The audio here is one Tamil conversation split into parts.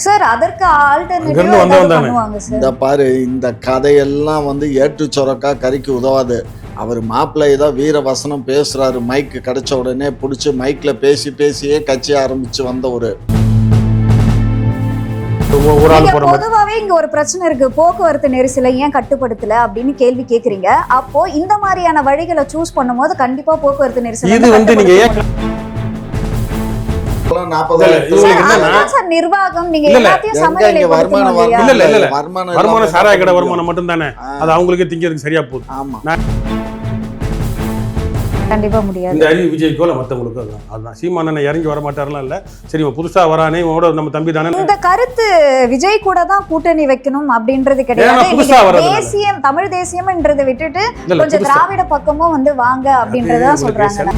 சார் அதற்கு ஆல்டர்னேட்டிவா ஏதாவது பண்ணுவாங்க சார். இந்த பாரு, இந்த கதையெல்லாம் ஏட்டு சொரக்கா கறிக்கு உதவாது. அவர் மாப்பிள்ளை தான் வீர வசனம் பேசுறாரு, மைக்கு கிடைச்ச உடனே பிடிச்சி மைக்ல பேசியே கட்சி ஆரம்பிச்சு வந்த ஒரு பொதுவாவே இங்க ஒரு பிரச்சனை இருக்கு, போக்குவரத்து நெரிசலை ஏன் கட்டுப்படுத்தல அப்படின்னு கேள்வி கேக்குறீங்க. அப்போ இந்த மாதிரியான வழிகளை சூஸ் பண்ணும்போது கண்டிப்பா போக்குவரத்து நெரிசல் நிர்வாகம் நீங்க எல்லாத்தையும் வருமானம் சாராய கடை வருமானம் மட்டும் தானே, அது அவங்களுக்கு திங்கிறதுக்கு சரியா போகுது. ஆமா, கண்டிப்பா முடியாது. இந்த அறிவு விஜய்க்கோ மற்றவங்களுக்கோ அதுதான். சீமானன் இறங்கி வர மாட்டாரெல்லாம் இல்ல, சரி புதுசா வரானே நம்ம தம்பி தானே. இந்த கருத்து விஜய் கூட தான் கூட்டணி வைக்கணும் அப்படின்றது கிடையாது. தேசியம், தமிழ் தேசியம்ன்றதை விட்டுட்டு கொஞ்சம் திராவிட பக்கமும் வாங்க அப்படின்றத சொல்றாங்க.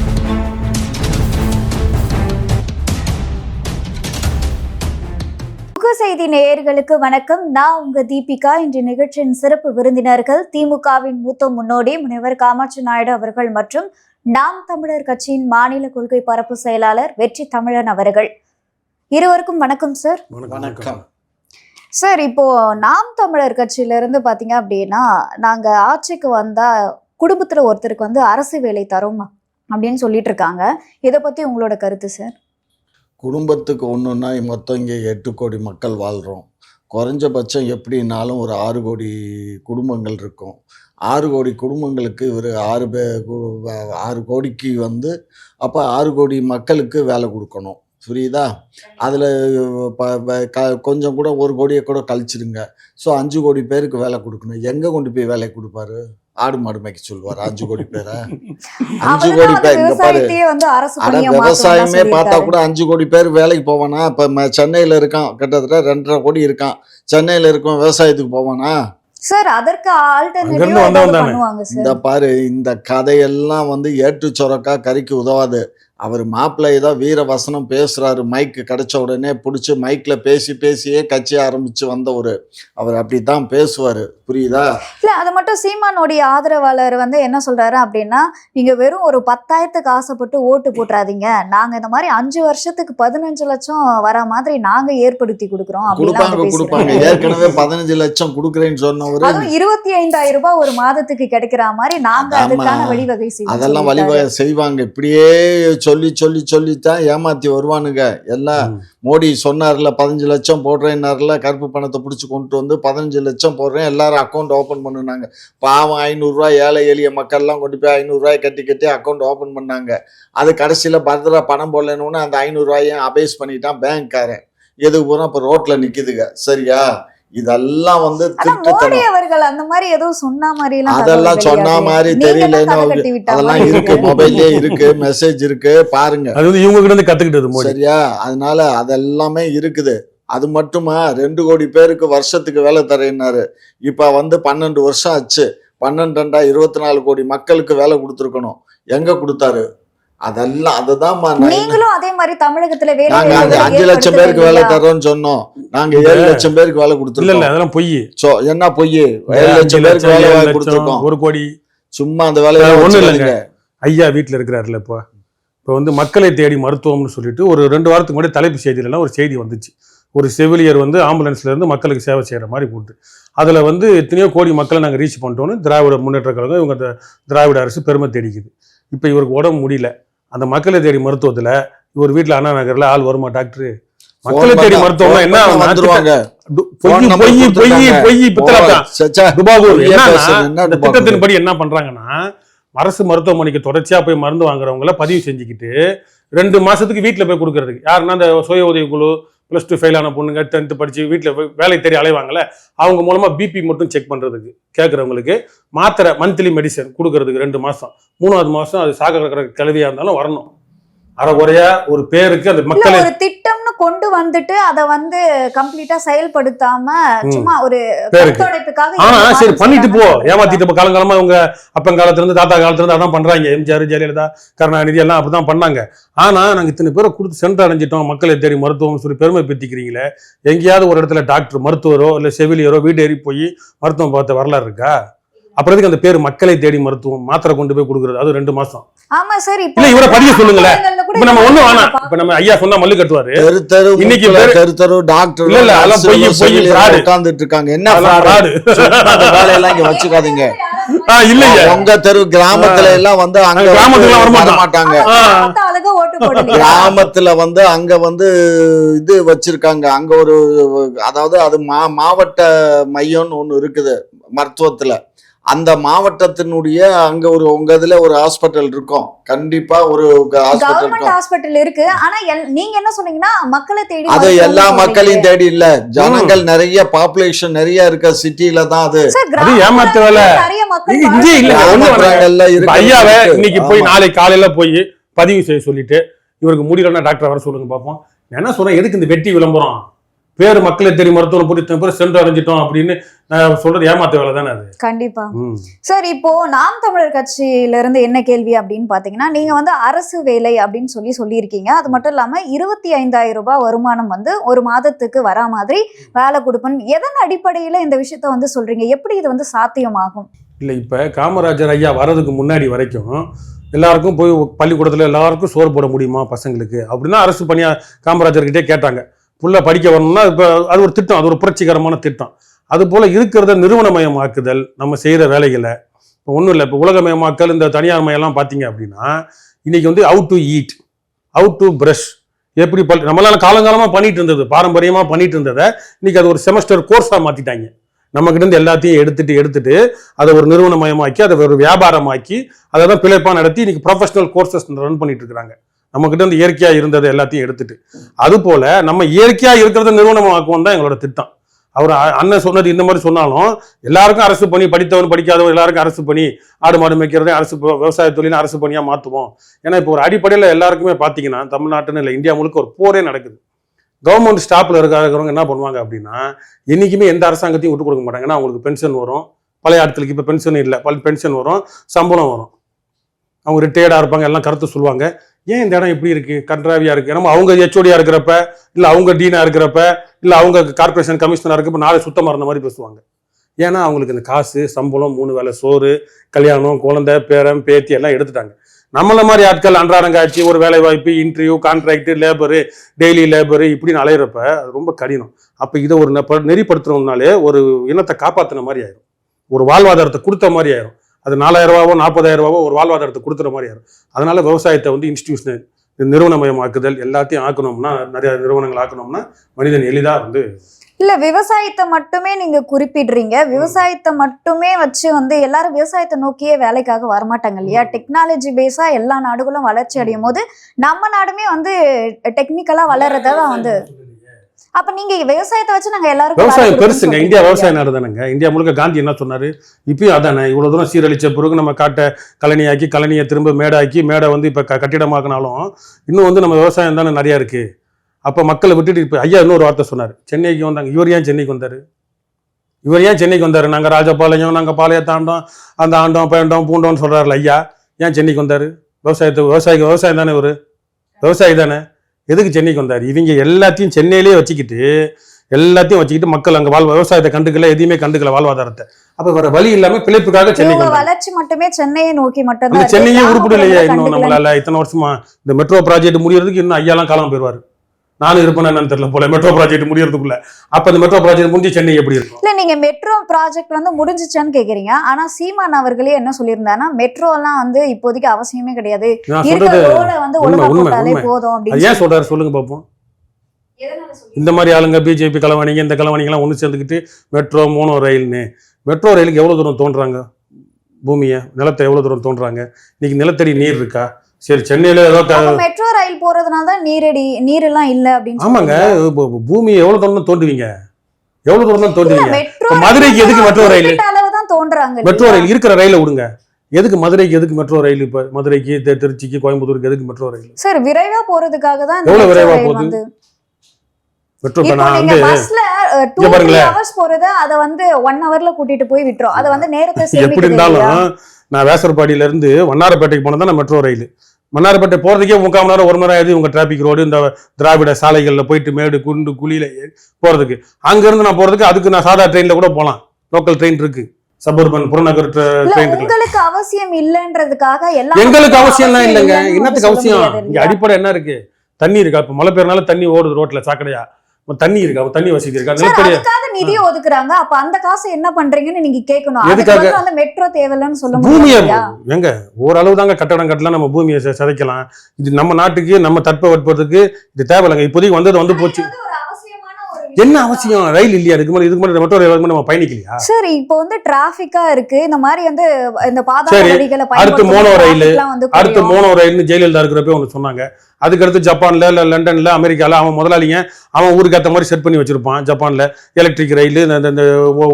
செய்தி நேயர்களுக்கு வணக்கம். நான் உங்க தீபிகா. இன்று நிகழ்ச்சியின் சிறப்பு விருந்தினர்கள் திமுகவின் மூத்த முன்னோடி முனைவர் காமாட்சி நாயுடு அவர்கள் மற்றும் நாம் தமிழர் கட்சியின் மாநில கொள்கை பரப்பு செயலாளர் வெற்றி தமிழன் அவர்கள். இருவருக்கும் வணக்கம் சார். வணக்கம் சார். இப்போ நாம் தமிழர் கட்சியில இருந்து பாத்தீங்க அப்படின்னா, நாங்க ஆட்சிக்கு வந்தா குடும்பத்துல ஒருத்தருக்கு அரசு வேலை தரோம் அப்படின்னு சொல்லிட்டு இருக்காங்க. இதை பத்தி உங்களோட கருத்து சார்? குடும்பத்துக்கு ஒன்றுன்னா மொத்தம் இங்கே 8 கோடி மக்கள் வாழ்கிறோம். குறைஞ்சபட்சம் எப்படின்னாலும் ஒரு 6 கோடி குடும்பங்கள் இருக்கும். 6 கோடி குடும்பங்களுக்கு இவர் 6 கோடிக்கு அப்போ 6 கோடி மக்களுக்கு வேலை கொடுக்கணும். புரியுதா? அதில் கொஞ்சம் கூட 1 கோடியை கூட கழிச்சிருங்க. ஸோ 5 கோடி பேருக்கு வேலை கொடுக்கணும். எங்கே கொண்டு போய் வேலை கொடுப்பாரு? ஆடு மாடு மேய்க்க சொல்லுவார் 5 கோடி பேரை? 5 கோடி பேர் இங்க பாரு, விவசாயமே பார்த்தா கூட 5 கோடி பேர் வேலைக்கு போவானா? இப்ப சென்னையில இருக்கான், கிட்டத்தட்ட 2.5 கோடி இருக்கான். சென்னையில இருக்கும், விவசாயத்துக்கு போவானா சார்? அதற்கு ஆல்டர்னேட்டிவா பண்ணுவாங்க சார். இந்த பாரு, இந்த கதையெல்லாம் ஏட்டு சொரக்கா கறிக்கு உதவாது. அவர் மாப்பிள்ளை தான் வீர வசனம் பேசுறாரு, மைக்கு கிடைச்ச உடனே பிடிச்சி மைக்ல பேசியே கட்சி ஆரம்பிச்சு வந்த ஒரு அவர் அப்படித்தான் பேசுவாரு. புரியுதா? இல்ல, அது மட்டும் சீமானுடைய ஆதரவாளர் என்ன சொல்றாரு அப்படின்னா, நீங்க வெறும் ஒரு 10,000க்கு ஆசைப்பட்டு ஓட்டு போட்டுறாதீங்க, நாங்க இந்த மாதிரி 5 வருஷத்துக்கு 15 லட்சம் வர மாதிரி நாங்க ஏற்படுத்தி கொடுக்குறோம். கொடுப்பாங்க. ஏற்கனவே 15 லட்சம் கொடுக்குறேன்னு சொன்னவரு, அதுவும் 25,000 ரூபாய் ஒரு மாதத்துக்கு கிடைக்கிற மாதிரி நாங்க அதுக்கான வழிவகை செய்வோம். அதெல்லாம் வழிவகை செய்வாங்க. இப்படியே சொல்லித்தான் ஏமாத்தி வருவானுங்க எல்லாம். மோடி சொன்னார்ல 15 லட்சம் போடுறேன்னார்ல, கருப்பு பணத்தை பிடிச்சி கொண்டு 15 லட்சம் போடுறேன், எல்லாரும் அக்கௌண்ட் ஓப்பன் பண்ணுனாங்க. பாவம் 500 ரூபாய் ஏழை எளிய மக்கள்லாம் கொண்டு போய் 500 ரூபாய் கட்டி அக்கௌண்ட் ஓப்பன் பண்ணாங்க. அது கடைசியில் பர்தரா பணம் போடலன்னு அந்த 500 ரூபாயும் அபேஸ் பண்ணிட்டான் பேங்க்காரன். எதுக்கு பூரா இப்போ ரோட்ல நிக்குதுங்க. சரியா? இதெல்லாம் அவர்கள் அந்த மாதிரி ஏதோ சொன்ன மாதிரி அதெல்லாம் சொன்ன மாதிரி தெரியல. அதெல்லாம் இருக்கு, மொபைல்லே இருக்கு, மெசேஜ் இருக்கு, பாருங்க. அது இவங்க கிட்ட இருந்து கத்துக்கிட்டது. சரியா? அதனால அதெல்லாமே இருக்குது. அது மட்டுமா, 2 கோடி பேருக்கு வருஷத்துக்கு வேலை தரேன்னாரு. இப்ப 12 வருஷம் ஆச்சு. 12 24 கோடி மக்களுக்கு வேலை கொடுத்துருக்கணும். எங்க கொடுத்தாரு? அதெல்லாம் அதுதான். நீங்களும் அதே மாதிரி தமிழகத்துல நாங்க 5 லட்சம் பேருக்கு வேலை தரோம்னு சொன்னோம். நாங்க 7 லட்சம் பேருக்கு வேலை கொடுத்துருக்கோம். அதெல்லாம் பொய். என்ன பொய்? 7 லட்சம் பேருக்கு வேலை கொடுத்துருக்கோம். 1 கோடி சும்மா அந்த வேலையை ஒண்ணு இல்லைங்க. ஐயா வீட்டுல இருக்கிறாருல, இப்போ மக்களை தேடி மருத்துவம்னு சொல்லிட்டு ஒரு 2 வாரத்துக்கு முன்னாடி தலைப்பு செய்தியிலாம் ஒரு செய்தி வந்துச்சு. ஒரு செவிலியர் ஆம்புலன்ஸ்ல இருந்து மக்களுக்கு சேவை செய்யற மாதிரி போட்டு, அதுல எத்தனையோ கோடி மக்களை நாங்க ரீச் பண்ணிட்டோம்னு திராவிட முன்னேற்ற கழகம், இவங்க திராவிட அரசு பெருமை தேடிக்குது. இப்ப இவருக்கு உடம்பு முடியல. அந்த மக்களை தேடி மருத்துவத்துல இவர் வீட்டுல அண்ணா நகர்ல ஆள் வருமா டாக்டர்? மக்களை தேடி மருத்துவம் என்ன திட்டத்தின்படி என்ன பண்றாங்கன்னா, அரசு மருத்துவமனைக்கு தொடர்ச்சியா போய் மருந்து வாங்குறவங்கள பதிவு செஞ்சுக்கிட்டு 2 மாசத்துக்கு வீட்டுல போய் கொடுக்கறதுக்கு, யாருன்னா அந்த சுய உதவி குழு, +2 ஃபெயில் ஆன பொண்ணுங்க, 10th படிச்சு வீட்டுல வேலை தேடி அலைவாங்கல்ல, அவங்க மூலமா பிபி மட்டும் செக் பண்றதுக்கு கேட்கறவங்களுக்கு மாத்திரை மந்த்லி மெடிசன் கொடுக்கறதுக்கு 2 மாசம். 3வது மாசம் அது சாக கிளவியா இருந்தாலும் வரணும். அறகுறையா ஒரு பேருக்கு அந்த மக்களை ஒரு திட்டம்னு கொண்டு வந்துட்டு அதை கம்ப்ளீட்டா செயல்படுத்தாம சும்மா ஒரு சரி பண்ணிட்டு போ, ஏமாத்திட்டு காலங்காலமா இவங்க அப்பங்காலத்துல இருந்து தாத்தா காலத்துல இருந்து அதான் பண்றாங்க. எம்ஜிஆர், ஜெயலலிதா, கருணாநிதி எல்லாம் அப்படிதான் பண்ணாங்க. ஆனா நாங்க இத்தனை பேரை கொடுத்து சென்று அடைஞ்சிட்டோம், மக்களை தேடி மருத்துவம் சொல்லி பெருமை பெற்றிக்கிறீங்களே. எங்கேயாவது ஒரு இடத்துல டாக்டர், மருத்துவரோ இல்ல செவிலியரோ வீடு ஏறி போய் மருத்துவம் பார்த்த வரலாறு இருக்கா? அப்புறதுக்கு அந்த பேர் மக்களை தேடி மருத்துவம் மாத்திரை கொண்டு போய் கொடுக்கறது, அது 2 மாசம். ஆமா சார். இப்ப இவரை பதிவு சொல்லுங்களேன். இப்ப நம்ம ஒண்ணு வேணாம். இப்ப நம்ம ஐயா சொன்னா மல்லு கட்டுவாரு. இன்னைக்கு தெரு டாக்டர் இல்ல அதெல்லாம் பொய் உட்கார்ந்துட்டு இருக்காங்க. என்ன வேலையெல்லாம் இங்க வச்சுக்காதீங்க. இல்லையா உங்க தெரு கிராமத்துல எல்லாம் வந்து அங்க கிராமத்துல வர மாட்டாங்க. கிராமத்துல வந்து அங்க வந்து இது வச்சிருக்காங்க. அங்க ஒரு அதாவது அது மாவட்ட மையம்னு ஒண்ணு இருக்குது மருத்துவத்துல. அந்த மாவட்டத்தினுடைய அங்க ஒரு உங்க இதுல ஒரு ஹாஸ்பிட்டல் இருக்கும். கண்டிப்பா ஒரு ஹாஸ்பிட்டல் இருக்கு. ஆனா நீங்க என்ன சொன்னீங்கன்னா மக்களை தேடி, அது எல்லா மக்களையும் தேடி இல்ல, ஜனங்கள் நிறைய பாப்புலேஷன் நிறைய இருக்க சிட்டில தான் அது. ஏமாத்து வேலை இங்கே இல்ல. ஐயாவை இன்னைக்கு போய் நாளைக்கு காலையில போய் பதிவு செய்ய சொல்லிட்டு இவருக்கு முடியலன்னா டாக்டர் வர சொல்லுங்க பாப்போம். என்ன சொல்றேன், எதுக்கு இந்த வெட்டி விளம்பரம்? பேரு மக்களை தேடி மருத்துவம் போட்டு சென்று அடைஞ்சிட்டோம் அப்படின்னு சொல்றது ஏமாத்த வேலை தானே அது. கண்டிப்பா சார். இப்போ நாம் தமிழர் கட்சியில இருந்து என்ன கேள்வி அப்படின்னு பாத்தீங்கன்னா, நீங்க வந்து அரசு வேலை அப்படின்னு சொல்லியிருக்கீங்க. அது மட்டும் இல்லாம 25,000 ரூபாய் வருமானம் வந்து ஒரு மாதத்துக்கு வரா மாதிரி வேலை கொடுப்பேன். எதன் அடிப்படையில இந்த விஷயத்த வந்து சொல்றீங்க? எப்படி இது வந்து சாத்தியமாகும்? இல்ல இப்ப காமராஜர் ஐயா வர்றதுக்கு முன்னாடி வரைக்கும் எல்லாருக்கும் போய் பள்ளிக்கூடத்துல எல்லாருக்கும் சோறு போட முடியுமா பசங்களுக்கு அப்படின்னா அரசு பணியா காமராஜர்கிட்டே கேட்டாங்க. புள்ள படிக்க வரணும்னா இப்போ அது ஒரு திட்டம், அது ஒரு புரட்சிகரமான திட்டம். அது போல இருக்கிறத நிறுவனமயமாக்குதல் நம்ம செய்யற வேலைகளை இப்போ ஒன்றும் இல்லை. இப்போ உலகமயமாக்கல் இந்த தனியார் மயம்லாம் பார்த்தீங்க அப்படின்னா இன்னைக்கு வந்து how to eat, how to brush, எப்படி நம்மளால காலங்காலமாக பண்ணிட்டு இருந்தது, பாரம்பரியமாக பண்ணிட்டு இருந்ததை இன்னைக்கு அது ஒரு செமஸ்டர் கோர்ஸாக மாற்றிட்டாங்க. நம்மகிட்ட இருந்து எல்லாத்தையும் எடுத்துட்டு அதை ஒரு நிறுவனமயமாக்கி அதை ஒரு வியாபாரமாக்கி அதை தான் பிழைப்பாக நடத்தி இன்னைக்கு ப்ரொஃபஷனல் கோர்சஸ் ரன் பண்ணிட்டு இருக்கிறாங்க. நம்மகிட்ட இருந்து இயற்கையா இருந்ததை எல்லாத்தையும் எடுத்துட்டு. அது போல நம்ம இயற்கையா இருக்கிறத நிறுவனமாக்குவோம் தான் எங்களோட திட்டம். அவர் அண்ணன் சொன்னது இந்த மாதிரி சொன்னாலும் எல்லாருக்கும் அரசு பணி, படித்தவன் படிக்காதவன் எல்லாருக்கும் அரசு பணி, ஆடு மாடு மேய்க்கிறதே அரசு, விவசாய தொழிலும் அரசு பணியா மாற்றுவோம். ஏன்னா இப்போ ஒரு அடிப்படையில் எல்லாருக்குமே பார்த்தீங்கன்னா தமிழ்நாட்டுன்னு இல்லை இந்தியா முழுக்க ஒரு போரே நடக்குது. கவர்மெண்ட் ஸ்டாப்ல இருக்கிறவங்க என்ன பண்ணுவாங்க அப்படின்னா என்னைக்குமே எந்த அரசாங்கத்தையும் விட்டு கொடுக்க மாட்டாங்க. ஏன்னா அவங்களுக்கு பென்ஷன் வரும். பழைய ஆட்களுக்கு இப்போ பென்ஷன் இல்லை, பென்ஷன் வரும், சம்பளம் வரும். அவங்க ரிட்டையர்டா இருப்பாங்க, எல்லாம் கருத்து சொல்லுவாங்க. ஏன் இந்த இடம் இப்படி இருக்கு, கன்றாவியா இருக்கு, நம்ம அவங்க ஹெச்ஓடியா இருக்கிறப்ப இல்ல அவங்க டீனா இருக்கிறப்ப இல்ல அவங்க கார்பரேஷன் கமிஷனரா இருக்கப்ப நாளை சுத்தமா இருந்த மாதிரி பேசுவாங்க. ஏன்னா அவங்களுக்கு இந்த காசு, சம்பளம், 3 வேளை சோறு, கல்யாணம், குழந்தை, பேரம், பேத்தி எல்லாம் எடுத்துட்டாங்க. நம்மள மாதிரி ஆட்கள் அன்றாடங்காட்சி, ஒரு வேலை வாய்ப்பு, interview, contract, labour, daily labour இப்படின்னு அலையிறப்ப அது ரொம்ப கடினம். அப்ப இதை ஒரு நெறிப்படுத்துறோம்னாலே ஒரு இனத்தை காப்பாத்தின மாதிரி ஆயிரும், ஒரு வாழ்வாதாரத்தை கொடுத்த மாதிரி ஆயிரும். அது 4,000 ரூபாவோ 40,000 ரூபாவோ ஒரு வாழ்வாதாரத்தை கொடுத்துற மாதிரி ஆயிரும். அதனால விவசாயத்தை வந்து இன்ஸ்டிடியூஷனல் நிறுவனமயமாக்குதல் எல்லாத்தையும் ஆக்கணும்னா, நிறைய நிறுவனங்கள் ஆக்கணும்னா மனிதன் எளிதா வந்து இல்ல விவசாயத்தை மட்டுமே நீங்க குறிப்பிடுறீங்க. விவசாயத்தை மட்டுமே வச்சு வந்து எல்லாரும் விவசாயத்தை நோக்கியே வேலைக்காக வரமாட்டாங்க இல்லையா? டெக்னாலஜி பேஸா எல்லா நாடுகளும் வளர்ச்சி அடையும் போது நம்ம நாடுமே வந்து டெக்னிக்கலா வளர்றதான் வந்து. அப்ப நீங்க விவசாயத்தை வச்சு நாங்க எல்லாரும் விவசாயம் பெருசுங்க. இந்தியா விவசாய நாடு தானேங்க. இந்தியா முழுக்க காந்தி என்ன சொன்னாரு, இப்பயும் அதானே. இவ்வளவு தூரம் சீரழிச்ச பிறகு நம்ம காட்டை கழனியாக்கி, கழனியை திரும்ப மேடாக்கி, மேடை வந்து இப்ப கட்டிடமாக்கினாலும் இன்னும் வந்து நம்ம விவசாயம் தானே நிறைய இருக்கு. அப்ப மக்களை விட்டுட்டு இப்ப ஐயா இன்னொரு வார்த்தை சொன்னாரு, சென்னைக்கு வந்தாங்க. இவர் ஏன் சென்னைக்கு வந்தாரு? நாங்க ராஜபாளையம், நாங்க பாளையத்தாண்டோம், அந்த ஆண்டோம் பேண்டோம் பூண்டோம்னு சொல்றாருல ஐயா, ஏன் சென்னைக்கு வந்தாரு? விவசாயம் தானே, ஒரு விவசாயி தானே. எதுக்கு சென்னைக்கு வந்தாரு? இவங்க எல்லாத்தையும் சென்னையிலேயே வச்சுக்கிட்டு மக்கள் அங்க விவசாயத்தை கண்டுக்கல, எதையுமே கண்டுக்கல, வாழ்வாதாரத்தை. அப்ப வேற வழி இல்லாம பிழைப்புக்காக சென்னைக்கு வளர்ச்சி மட்டுமே சென்னையை நோக்கி மட்டும். சென்னையே உருப்படி இல்லையா இன்னும் நம்மளால? இத்தனை வருஷமா இந்த மெட்ரோ ப்ராஜெக்ட் முடியறதுக்கு இன்னும் ஐயாலாம் காலம் போயிருவாரு. நானும் இருப்பேன் என்னன்னு தெரியல போல மெட்ரோ ப்ராஜெக்ட் முடியறதுக்குள்ள. அப்ப இந்த மெட்ரோ ப்ராஜெக்ட் முடிஞ்சு சென்னை எப்படி இருக்கும்? இல்ல நீங்க மெட்ரோ ப்ராஜெக்ட் வந்து முடிஞ்சிச்சான்னு கேக்குறீங்க. ஆனா சீமான் அவர்களே என்ன சொல்லியிருந்தாருன்னா, மெட்ரோ எல்லாம் வந்து இப்போதைக்கு அவசியமே கிடையாது, ஏன் சொல்றாரு சொல்லுங்க பாப்போம். இந்த மாதிரி ஆளுங்க பிஜேபி கலவாணிங்க, இந்த கலவாணிங்க எல்லாம் ஒண்ணு சேர்ந்துக்கிட்டு மெட்ரோ, மோனோ ரயில்னு. மெட்ரோ ரயிலுக்கு எவ்வளவு தூரம் தோன்றாங்க? பூமியை, நிலத்தை எவ்வளவு தூரம் தோன்றாங்க? இன்னைக்கு நிலத்தடி நீர் இருக்கா? சரி, சென்னையில ஏதோ மெட்ரோ ரயில் போறதுனால தான் நீர் எல்லாம் இல்ல அப்படின்னு. ஆமாங்க, பூமியை எவ்வளவு தூரம் தோண்டுவீங்க? எவ்வளவு தூரம் தான் தோண்டுவீங்க? மதுரைக்கு எதுக்கு மெட்ரோ ரயில்? மெட்ரோ ரயில் இருக்கிற ரயில விடுங்க. எதுக்கு மதுரைக்கு எதுக்கு மெட்ரோ ரயில்? இப்ப மதுரைக்கு, திருச்சிக்கு, கோயம்புத்தூருக்கு எதுக்கு மெட்ரோ ரயில்? சார் விரைவா போறதுக்காக தான். எவ்வளவு விரைவா போகுது மெட்ரோ? போறது அதை வந்து 1 ஹவர்ல கூட்டிட்டு போய் விட்டுரும். அதை வந்து நேரத்தை எப்படி இருந்தாலும் நான் வேசர்பாடியில இருந்து வண்ணாரப்பேட்டைக்கு போனதான் மெட்ரோ ரயில். மன்னார்பேட்டை போறதுக்கே 3/4 மணி நேரம் 1 மணி நேரம் ஆகுது. உங்க டிராபிக் ரோடு, இந்த திராவிட சாலைகள்ல போயிட்டு மேடு குண்டு குழியில போறதுக்கு. அங்க இருந்து நான் போறதுக்கு அதுக்கு நான் சாதா ட்ரெயின்ல கூட போகலாம், லோக்கல் ட்ரெயின் இருக்கு. சபர்பன் புறநகர் இல்ல, ட்ரெயின் உங்களுக்கு அவசியம் இல்லன்றதுக்காக எங்களுக்கு அவசியம்லாம் இல்லைங்க. இல்லைன்னு என்னத்துக்கு சொல்ல அவசியம்? முடியாது இங்க இல்லையா? அடிப்படை என்ன இருக்கு? தண்ணி இருக்கா? இப்ப மழை பெய்யறனால தண்ணி ஓடுது ரோட்ல சாக்கடையா? தண்ணி இருக்கா? தண்ணி வசதி இருக்கா? சார், நிலத்தடி அதுக்காக நிதி ஒதுக்குறாங்க. அப்ப அந்த காசை என்ன பண்றீங்கன்னு நீங்க கேட்கணும். எதுக்காக? அதுக்கு வந்து மெட்ரோ தேவையில்லைன்னு சொல்ல பூமியை முடியாது. எங்க ஓரளவு தாங்க கட்டடம் கட்டலாம், நம்ம பூமியை சிதைக்கலாம். இது நம்ம நாட்டுக்கு நம்ம தட்பவெட்பத்துக்கு இது தேவையில்லைங்க. இப்போதைக்கு வந்தது வந்து போச்சு. என்ன அவசியம்? ரயில் இல்லையா? இதுக்கு முன்னாடி மெட்ரோ ரயில் நம்ம பயணிக்கலையா? சரி, இப்போ வந்து டிராபிக்கா இருக்கு. இந்த மாதிரி வந்து இந்த பாதாள சரி, வழிகளை அடுத்து மோனோ ரயில், அடுத்து அடுத்து மோனோ ரயில்னு ஜெயலலிதா இருக்கிறப்ப ஒன்று சொன்னாங்க. அதுக்கடுத்து ஜப்பான்ல இல்ல லண்டன்ல அமெரிக்கால அவன் முதலாளிங்க அவன் ஊருக்கு ஏற்ற மாதிரி செட் பண்ணி வச்சிருப்பான். ஜப்பான்ல எலக்ட்ரிக் ரயில் இந்த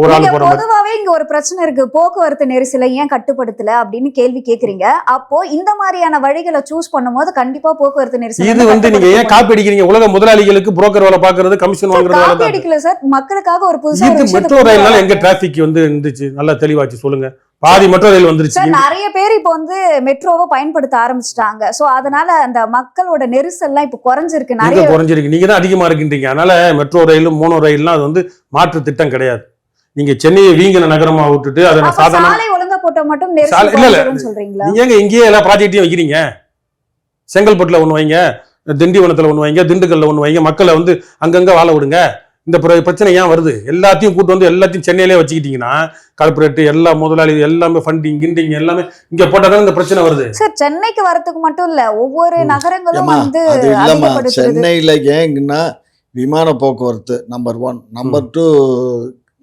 ஒரு ஆள் போற மாதிரி. பொதுவாவே இங்க ஒரு பிரச்சனை இருக்கு. போக்குவரத்து நெரிசலை ஏன் கட்டுப்படுத்தல அப்படின்னு கேள்வி கேக்குறீங்க. அப்போ இந்த மாதிரியான வழிகளை சூஸ் பண்ணும்போது கண்டிப்பா போக்குவரத்து நெரிசல் இது வந்து நீங்க ஏன் காப்பி அடிக்கிறீங்க? உலக முதலாளிகளுக்கு புரோக்கர் வேலை பாக்குறது, கமிஷன் வாங்குறது வேலை காப்பி தான். அடிக்கல சார், மக்களுக்காக ஒரு புதுசா இது ஒரு விஷயத்தை மெட்ரோ கொண்டு ரயில்னால வராங்க. எங்க டிராபிக் வந்து இருந்துச்சு? நல்லா தெளிவாச்சு சொல்லுங்க. பாதி மெட்ரோ ரயில் வந்துருச்சு. சார், நிறைய பேர் இப்போ வந்து மெட்ரோவை பயன்படுத்த ஆரம்பிச்சிட்டாங்க. சோ அதனால அந்த மக்களோட நெரிசல்லாம் இப்போ குறைஞ்சிருக்கு. எங்க நிறைய குறைஞ்சிருக்கு? நீங்க தான் அதிகமா இருக்கின்றீங்க. அதனால மெட்ரோ ரயிலும் மோனோ ரயில்லாம் அது வந்து மாற்று திட்டம் கிடையாது. நீங்க சென்னையை வீங்கின நகரமா விட்டுட்டு அதை அப்ப சாதாரண சாலை ஒழுங்கா போட்டா மட்டும் சாலை- நெரிசல் இல்ல, இல்ல. குறைஞ்சிரும்னு சொல்றீங்களா? நீங்க எங்க இங்கேயே எல்லா ப்ராஜெக்டையும் வைக்கிறீங்க? செங்கல்பட்டுல ஒண்ணு வைங்க, திண்டிவனத்துல ஒண்ணு வைங்க, திண்டுக்கல்ல ஒண்ணு வைங்க. மக்களை வந்து அங்கங்க வாழ விடுங்க. இந்த பிரச்சனை ஏன் வருது? எல்லாத்தையும் கூட்டு வந்து எல்லாத்தையும் சென்னையிலே வச்சுக்கிட்டீங்கன்னா கார்பரேட் எல்லா முதலாளி எல்லாமே ஃபண்டிங் கிண்டிங் எல்லாமே இங்க போட்டாதான் இந்த பிரச்சனை வருது. சார், சென்னைக்கு வரதுக்கு மட்டும் இல்ல, ஒவ்வொரு நகரங்களும் ஏம்மா, வந்து அது இல்லம்மா. அதிகப்படுத்துறது. சென்னையில ஏங்கன்னா விமான போக்குவரத்து நம்பர் 1, நம்பர் 2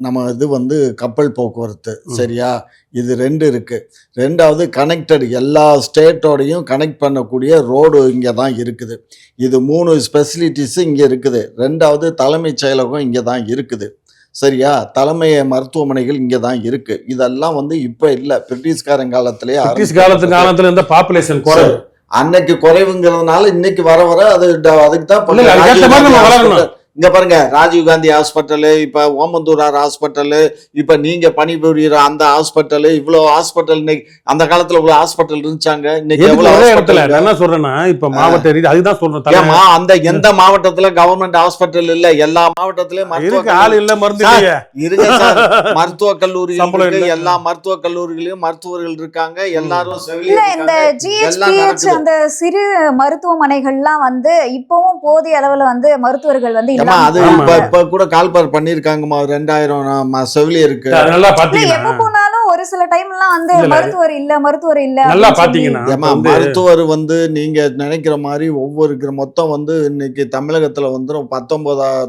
நம்ம இது வந்து கப்பல் போக்குவரத்து. சரியா? இது 2 இருக்கு. 2வது கனெக்டட் எல்லா ஸ்டேட்டோடையும் கனெக்ட் பண்ணக்கூடிய ரோடு இங்கே தான் இருக்குது. இது 3 ஸ்பெசிலிட்டிஸ் இங்கே இருக்குது. 2வது தலைமைச் செயலகம் இங்கே தான் இருக்குது. சரியா? தலைமை மருத்துவமனைகள் இங்கே தான் இருக்கு. இதெல்லாம் வந்து இப்போ இல்லை, பிரிட்டிஷ்காரன் காலத்திலே பிரிட்டிஷ் காலத்துல இருந்த பாப்புலேஷன் குறைவு. அன்னைக்கு குறைவுங்கிறதுனால இன்னைக்கு வர வர அது அதுக்கு தான் இல்ல, அதுக்கேத்த மாதிரி நம்ம வளரணும். இங்க பாருங்க, ராஜீவ்காந்தி ஹாஸ்பிட்டலு, இப்ப ஓமந்தூரார் ஹாஸ்பிட்டலு, இப்ப நீங்க பணிபுரியுற அந்த ஹாஸ்பிட்டலு, இவ்வளவு ஹாஸ்பிட்டல் இன்னைக்கு அந்த காலத்துல இவ்வளவு ஹாஸ்பிட்டல் இருந்துச்சாங்க. இன்னைக்கு எதுக்கு எவ்வளவு ஒரே இடத்துல? hospital? நான் என்ன சொல்றேன்னா, இப்ப மாவட்ட ரீதி அதுதான் சொல்றேன். ஏம்மா, அந்த எந்த மாவட்டத்துல கவர்மெண்ட் ஹாஸ்பிட்டல் இல்ல? எல்லா மாவட்டத்திலயும் மருத்துவ இருக்கு, ஆள் இல்ல, மருந்து இல்லையே. இருங்க சார். மருத்துவ கல்லூரிகள் சம்பளம் இருக்கு. இல்ல. எல்லா மருத்துவ கல்லூரிகளையும் மருத்துவர்கள் இருக்காங்க. எல்லாரும் இல்ல, செவிலியர் இந்த இருக்காங்க. எல்லாம் GHPH நடக்குது. அந்த சிறு மருத்துவமனைகள்லாம் வந்து இப்பவும் போதிய அளவுல வந்து மருத்துவர்கள் வந்து ஏம்மா, இல்லாம அது இருக்காங்க. இப்ப கூட கால்பார் பண்ணிருக்காங்கம்மா. 2000 செவிலியருக்கு. அது நல்லா இல்ல, பாத்தீங்கன்னா எப்ப போனாலும் ஒரு சில டைம்லாம் வந்து இல்ல, மருத்துவர் இல்ல நல்லா அப்படின்னு சொல்லி- பாத்தீங்கன்னா ஏமா, இப்ப வந்து மருத்துவர் வந்து நீங்க நினைக்கிற மாதிரி ஒவ்வொரு மொத்தம் வந்து இன்னைக்கு தமிழகத்துல வந்து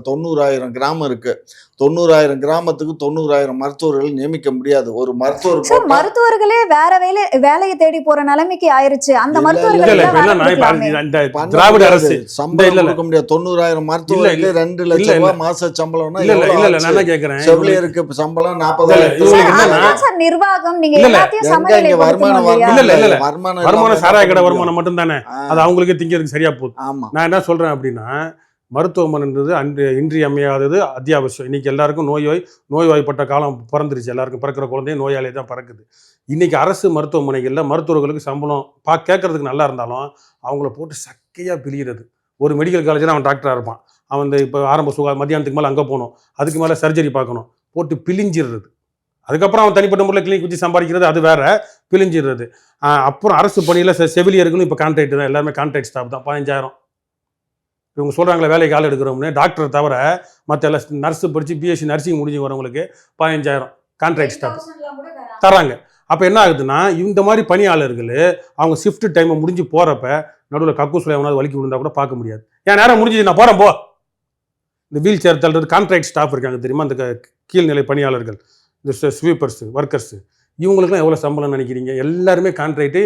90,000 கிராமம் இருக்கு. 90,000 கிராமத்துக்கு 90,000 மருத்துவர்கள் நியமிக்க முடியாது. ஒரு மருத்துவர் சார், போட்டா- மருத்துவர்களே வேற வேலையை தேடி போற நிலைமைக்கு ஆயிருச்சு. அந்த இல்ல, மருத்துவர்கள் இல்ல, எல்லாம் இப்ப வேலை என்ன நான் கொடுக்கலாமே. இந்த பண்ண திராவிட முடியாது. அரசு சம்பளம் இல்ல, இல்ல. கொடுக்க முடியாது. 90,000 மருத்துவருக்கு 2 லட்சம் இல்ல. ரூபாய் மாச சம்பளம்னா இல்ல இல்ல எவ்வளவு இல்ல இல்ல ஆச்சு? நான் என்ன கேக்குறேன், செவிலியருக்கு சம்பளம் இல்ல, 40,000. இவங்களுக்கு சார், என்னன்னா- அதுதான் சார் நிர்வாகம். நீங்க இல்ல, இல்ல. எல்லாத்தையும் எங்க சமநிலை இங்க வருமானம் இல்லையா? இல்ல, இல்ல, இல்ல. வருமானம் வருமானம் இல்லாம சாராய என்ன கடை பண்ண வருமானம் மட்டும் தானே, முடியும்? அது அவங்களுக்கே திங்கிறதுக்கு சரியா போகுது. ஆமா. நான் என்ன சொல்றேன் அப்படின்னா, மருத்துவமனைன்றது இன்றியமையாதது, அத்தியாவசியம். இன்னைக்கு எல்லாருக்கும் நோய்வாய்ப்பட்ட காலம் பிறந்துருச்சு. எல்லாருக்கும் பிறக்கிற குழந்தைய நோயாளியே தான் பிறக்குது. இன்னைக்கு அரசு மருத்துவமனைகளில் மருத்துவர்களுக்கு சம்பளம் கேட்கறதுக்கு நல்லா இருந்தாலும் அவங்கள போட்டு சக்கையாக பிழிகிறது. ஒரு மெடிக்கல் காலேஜில் அவன் டாக்டராக இருப்பான். அவன் இந்த இப்போ ஆரம்ப மத்தியானத்துக்கு மேலே அங்கே போகணும், அதுக்கு மேலே சர்ஜரி பார்க்கணும், போட்டு பிழிஞ்சிடுறது. அதுக்கப்புறம் அவன் தனிப்பட்ட முறையில் கிளினிக் வச்சு சம்பாதிக்கிறது, அது வேற. பிழிஞ்சிடுறது. அப்புறம் அரசு பணியில் செவிலியர்களும் இப்போ கான்ட்ராக்ட் தான், எல்லாருமே கான்ட்ராக்ட் ஸ்டாஃப் தான். 15,000 இவங்க சொல்கிறாங்களே வேலைக்கு ஆள் எடுக்கிறோம்னு. டாக்டர் தவிர மற்ற எல்லாம் நர்ஸு படித்து பிஎஸ்சி நர்சிங் முடிஞ்சு வரவங்களுக்கு 15,000 கான்ட்ராக்ட் ஸ்டாஃப் தராங்க. அப்போ என்ன ஆகுதுன்னா, இந்த மாதிரி பணியாளர்கள் அவங்க ஷிஃப்ட் டைமை முடிஞ்சு போகிறப்ப நடுவில் கக்கூசில் எவனாவது வலிக்கி விழுந்தா கூட பார்க்க முடியாது. என் நேரம் முடிஞ்சு நான் போகிறேன் போ. இந்த வீல் சேர் தள்ளுறது கான்ட்ராக்ட் ஸ்டாஃப் இருக்காங்க தெரியுமா, அந்த கீழ்நிலை பணியாளர்கள், இந்த ஸ்வீப்பர்ஸு, ஒர்க்கர்ஸு, இவங்களுக்குலாம் எவ்வளோ சம்பளம் நினைக்கிறீங்க? எல்லாருமே கான்ட்ராக்டு,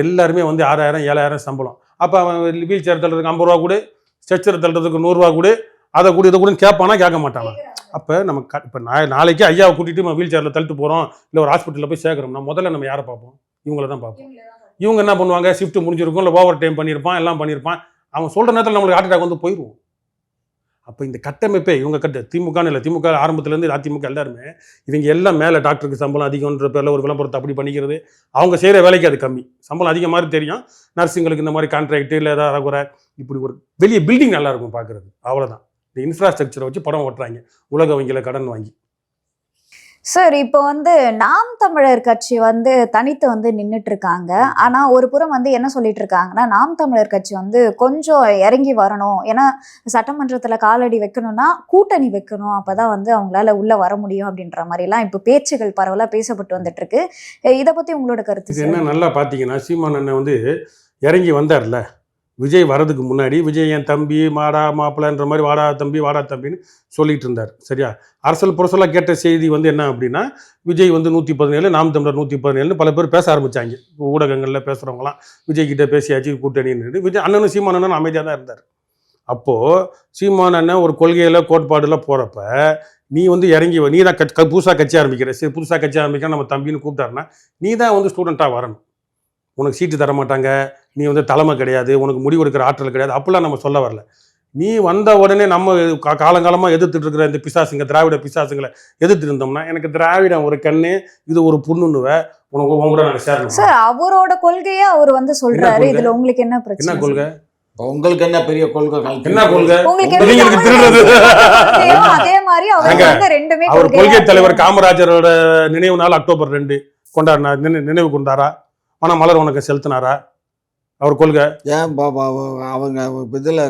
எல்லாருமே வந்து 6,000 7,000 சம்பளம். அப்போ அவன் வீல் சேர் தள்ளுறதுக்கு 50 ரூபா கூட, ஸ்ட்ரெச்சர் தள்ளுறதுக்கு 100 ரூபா கூட, அதை கூட இதை கூட கேட்பானா கேட்க மாட்டானா? அப்போ நம்ம இப்போ நாளைக்கு ஐயாவை கூட்டிகிட்டு நம்ம வீல் சேரில் தள்ளிட்டு போகிறோம், இல்லை ஒரு ஹாஸ்பிட்டலில் போய் சேர்க்குறோம்னா முதல்ல நம்ம யாரை பார்ப்போம்? இவங்கள தான் பார்ப்போம். இவங்க என்ன பண்ணுவாங்க, ஷிஃப்ட் முடிஞ்சிருக்கும், இல்லை ஓவர் டைம் பண்ணியிருப்பான், எல்லாம் பண்ணியிருப்பான். அவன் சொல்கிற நேரத்தில் நம்மளுக்கு ஹார்ட் அட்டாக் வந்து போயிடுவோம். அப்போ இந்த கட்டமைப்பே இவங்க திமுகன்னு இல்லை, திமுக ஆரம்பத்துலேருந்து அதிமுக எல்லாருமே இவங்க எல்லாம் மேலே டாக்டருக்கு சம்பளம் அதிகம்ன்ற பேரில் ஒரு விளம்பரத்தை அப்படி பண்ணிக்கிறது. அவங்க செய்கிற வேலைக்கு அது கம்மி, சம்பளம் அதிகம் மாதிரி தெரியும். நர்ஸுங்களுக்கு இந்த மாதிரி கான்ட்ராக்ட் இல்லை ஏதாவது அறகுறை, இப்படி ஒரு வெளியே பில்டிங் நல்லா இருக்கும் பார்க்குறது, அவ்வளோதான். இந்த இன்ஃப்ராஸ்ட்ரக்சரை வச்சு படம் ஓட்டுறாங்க, உலக வங்கியில் கடன் வாங்கி. சார் இப்போ வந்து நாம் தமிழர் கட்சி வந்து தனித்து வந்து நின்னுட்டு இருக்காங்க. ஆனா ஒரு புறம் வந்து என்ன சொல்லிட்டு இருக்காங்கன்னா, நாம் தமிழர் கட்சி வந்து கொஞ்சம் இறங்கி வரணும். ஏன்னா சட்டமன்றத்துல காலடி வைக்கணும்னா கூட்டணி வைக்கணும். அப்பதான் வந்து அவங்களால உள்ள வர முடியும் அப்படின்ற மாதிரிலாம் இப்போ பேச்சுகள் பரவலா பேசப்பட்டு வந்துட்டு இருக்கு. இதை பத்தி உங்களோட கருத்து இது சார்? என்ன நல்லா பார்த்தீங்கன்னா, சீமான் அண்ணன் வந்து இறங்கி வந்தார்ல, விஜய் வரதுக்கு முன்னாடி விஜய் என் தம்பி, மாடா மாப்பிள்ளன்ற மாதிரி வாடா தம்பி, வாடா தம்பின்னு சொல்லிட்டு இருந்தார். சரியா? அரசல் புரசலாக கேட்ட செய்தி வந்து என்ன அப்படின்னா, விஜய் வந்து 117, நாம் தமிழர் 117ன்னு பல பேர் பேச ஆரம்பிச்சாங்க. ஊடகங்களில் பேசுகிறவங்களாம் விஜய் கிட்ட பேசியாச்சு கூட்டணின்னு. விஜய் அண்ணனும் சீமான் அண்ணனும் அமைதியாக தான் இருந்தார். அப்போது சீமான் அண்ணன் ஒரு கொள்கையில் கோட்பாடுல போகிறப்ப, நீ வந்து இறங்கி நீ தான் புதுசாக கட்சி ஆரம்பிக்கிற, சரி புதுசாக கட்சி ஆரம்பிக்கிற நம்ம தம்பின்னு கூப்பிட்டாருன்னா, நீ தான் வந்து ஸ்டூடெண்ட்டாக வரணும். உனக்கு சீட்டு தர மாட்டாங்க, நீ வந்து தலைமை கிடையாது, உனக்கு முடிவு எடுக்கிற ஆற்றல் கிடையாது, அப்படிலாம் நம்ம சொல்ல வரல. நீ வந்த உடனே நம்ம காலங்காலமாக எதிர்த்துட்டு இருக்கிற இந்த பிசாசுங்க, திராவிட பிசாசுங்களை எதிர்த்து இருந்தோம்னா, எனக்கு திராவிடம் ஒரு கண்ணு, இது ஒரு புண்ணுன்னுவ, உனக்கு உங்க கூட நாங்கள் சேரணும். சார் அவரோட கொள்கையை அவர் வந்து சொல்றாரு. கொள்கை? இதுல உங்களுக்கு என்ன என்ன பிரச்சனை? கொள்கை? உங்களுக்கு என்ன பெரிய கொள்கை? என்ன கொள்கை? உங்களுக்கு உங்களுக்கு எப்படி நீங்களுக்கு தமிழ் திருடுறது. கொள்கையோ அதே மாதிரி அவருக்கு வந்து ரெண்டுமே அவர் கொள்கையா கொள்கை இருக்கு. தலைவர் காமராஜரோட நினைவு நாள் அக்டோபர் 2 கொண்டாடினா நினைவு கொண்டாரா? ஆனால் மலர் வணக்கம் செலுத்தினாரா? அவர் கொள்கை ஏன் அவங்க இதில்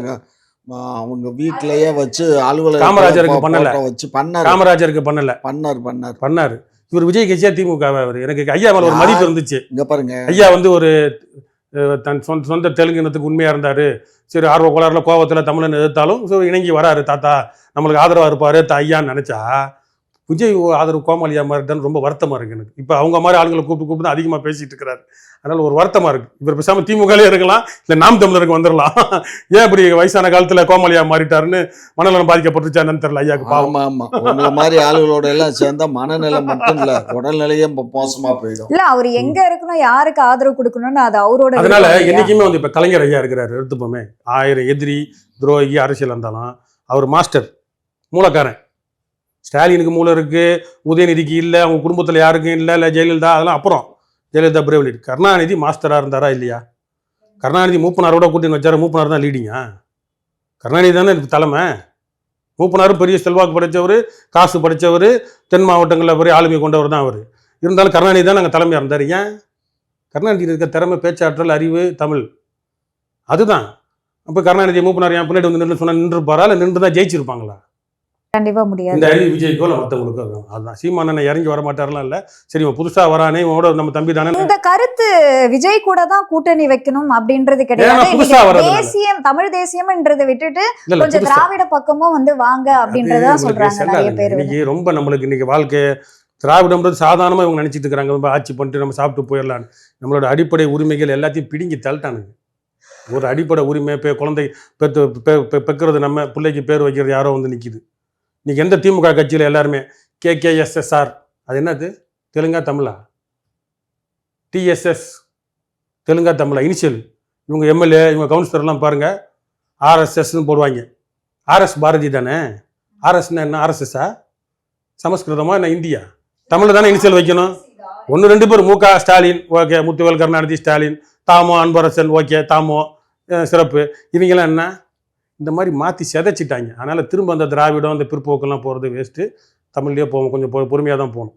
அவங்க வீட்டிலேயே வச்சு அலுவலக காமராஜருக்கு பண்ணல. வச்சு பண்ணார் காமராஜருக்கு பண்ணல, பண்ணார் பண்ணார் பண்ணாரு. இவர் விஜய் கட்சியா திமுக? அவர் எனக்கு ஐயா மேல ஒரு மதிப்பு இருந்துச்சு. இங்க பாருங்க, ஐயா வந்து ஒரு தன் சொந்த தெலுங்கு இனத்துக்கு உண்மையா இருந்தாரு. சரி, ஆர்வ கோளாறுல கோவத்துல தமிழன் எதிர்த்தாலும் சரி இணங்கி வராரு, தாத்தா நம்மளுக்கு ஆதரவா இருப்பாரு ஐயான்னு நினைச்சா, விஜய் ஆதரவு கோமாளியா மாறிட்டான்னு ரொம்ப வருத்தமா இருக்கு எனக்கு. இப்போ அவங்க மாதிரி ஆளுங்களை கூப்பிட்டு தான் அதிகமாக பேசிட்டு இருக்கிறாரு. அதனால ஒரு வருத்தமா இருக்கு. இவர் பேசாம திமுகலே இருக்கலாம், இல்லை நாம் தமிழருக்கு வந்துடலாம். ஏன் இப்படி வயசான காலத்துல கோமாளியா மாறிட்டாருன்னு மனநலம் பாதிக்கப்பட்டுச்சா என்னன்னு தெரியல ஐயாக்கு. ஆமா ஆமா, உங்களை மாதிரி ஆளுகளோட எல்லாம் சேர்ந்தா மனநிலை மட்டும் இல்ல, உடல்நிலையே மோசமா போயிடும். இல்ல அவர் எங்க இருக்கணும், யாருக்கு ஆதரவு கொடுக்கணும்னு அது அவரோட அதனால விருப்பம் இல்லையா? என்னைக்குமே வந்து இப்ப கலைஞர் ஐயா இருக்கிறாரு, எடுத்துப்போமே, 1000 எதிரி துரோகி அரசியல் இருந்தாலும் அவர் மாஸ்டர், மூலக்காரன். ஸ்டாலினுக்கு மூளை இருக்கு, உதயநிதிக்கு இல்லை, அவங்க குடும்பத்தில் யாருக்கும் இல்லை, இல்லை ஜெயலலிதா, அதெல்லாம் அப்புறம் ஜெயலலிதா பிரேவலி. கருணாநிதி மாஸ்டராக இருந்தாரா இல்லையா? கருணாநிதி மூப்பனாரோட கூட்டின்னு வச்சாரு, மூப்பனார் தான் லீடிங்கா? கருணாநிதி தானே தலைமை. மூப்பனாரும் பெரிய செல்வாக்கு படைத்தவர், காசு படைத்தவர், தென் மாவட்டங்களில் பெரிய ஆளுமை கொண்டவர் தான் அவர். இருந்தாலும் கருணாநிதி தான் நாங்கள் தலைமையாக இருந்தார். ஏன்? கருணாநிதி இருக்க திறமை, பேச்சாற்றல், அறிவு, தமிழ், அதுதான். அப்போ கருணாநிதி மூப்பனார் என் பின்னாடி வந்து நின்று சொன்னால் நின்றுப்பாரா, இல்லை நின்று தான் ஜெயிச்சிருப்பாங்களா? கண்டிப்பா முடியாது. இந்த அறிவு விஜய்க்கோ இல்லை மற்றவங்களுக்கோ இருக்கும். அதுதான் சீமான் இறங்கி வர மாட்டாரெல்லாம் இல்லை. சரி, இவன் புதுசாக வரானே, இவனோட நம்ம தம்பி தானே. இந்த கருத்து விஜய் கூட தான் கூட்டணி வைக்கணும் அப்படின்றது கிடையாது. புதுசா நீங்க வர்றதுனால. தேசியம், தமிழ் தேசியம்ன்றதை விட்டுட்டு இல்ல, கொஞ்சம் புதுசா. திராவிட பக்கமும் வந்து வாங்க அப்படின்றதான் அது சொல்றாங்க உங்களுக்கு நிறைய பேர். இன்னைக்கு ரொம்ப நம்மளுக்கு இன்னைக்கு வாழ்க்கை திராவிடம்ன்றது சாதாரணமாக இவங்க நினைச்சிட்டு இருக்கிறாங்க. நம்ம ஆட்சி பண்ணிட்டு நம்ம சாப்பிட்டு போயிடலான்னு. நம்மளோட அடிப்படை உரிமைகள் எல்லாத்தையும் பிடுங்கி தள்ளிட்டானுங்க. ஒரு அடிப்படை உரிமை, குழந்தை பெக்கிறது, நம்ம பிள்ளைக்கு பேர் வைக்கிறது யாரோ வந்து நிற்கிது. இன்னைக்கு எந்த திமுக கட்சியில் எல்லாருமே KKSSR, அது என்னது, தெலுங்கா தமிழா? TSS தெலுங்கா தமிழா இனிஷியல். இவங்க எம்எல்ஏ, இவங்க கவுன்சிலர்லாம் பாருங்க RSSன்னு போடுவாங்க. RS பாரதி தானே. RSன்னா என்ன? RSSஆ? சமஸ்கிருதமா என்ன இந்தியா? தமிழில் தானே இனிஷியல் வைக்கணும். 1-2 பேர், முக ஸ்டாலின் ஓகே, முத்துவேல் கருணாநிதி ஸ்டாலின், தாமோ அன்பரசன் ஓகே, தாமோ சிறப்பு. இவங்கெல்லாம் என்ன இந்த மாதிரி மாற்றி சிதைச்சிட்டாங்க. அதனால் திரும்ப அந்த திராவிடம், அந்த பிற்போக்கெல்லாம் போகிறது வேஸ்ட்டு. தமிழ்லேயே போவோம், கொஞ்சம் பொறுமையாக தான் போகணும்.